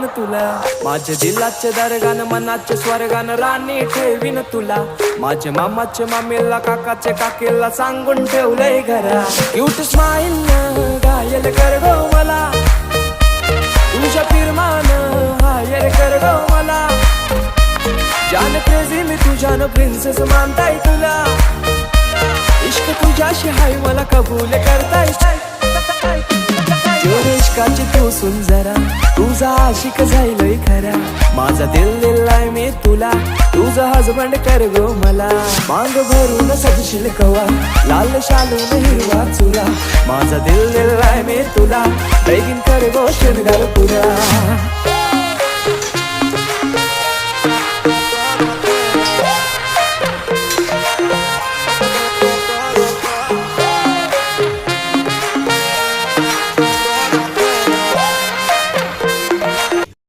ठेवीन तुला, माझ्या दिलाचे दरगान मनाचे स्वर्गान राणी ठेवीन तुला, माझ्या मामाचे मामीला काकाचे काकीला सांगून ठेवलंय घरा. क्यूट स्माइल घायल कर गो मला, तुझ्या फिरमान हायर कर गो मला, जान क्रेझी मी तुझ्यानं प्रिन्सेस मानताय तुला, इश्क तुझ्याशी हाय मला कबूल करताय. जोर इश्काची तू सुन जरा, तुझा आशिक जाईलय खरा, माझा दिल दिलाय मी तुला, तुझा हजबंड कर गो मला, मांग भरून सजशील कवा, लाल शालून हिरवा चुरा, माझा दिल दिलाय मी तुला, लगीन कर गो शृंगार पुरा.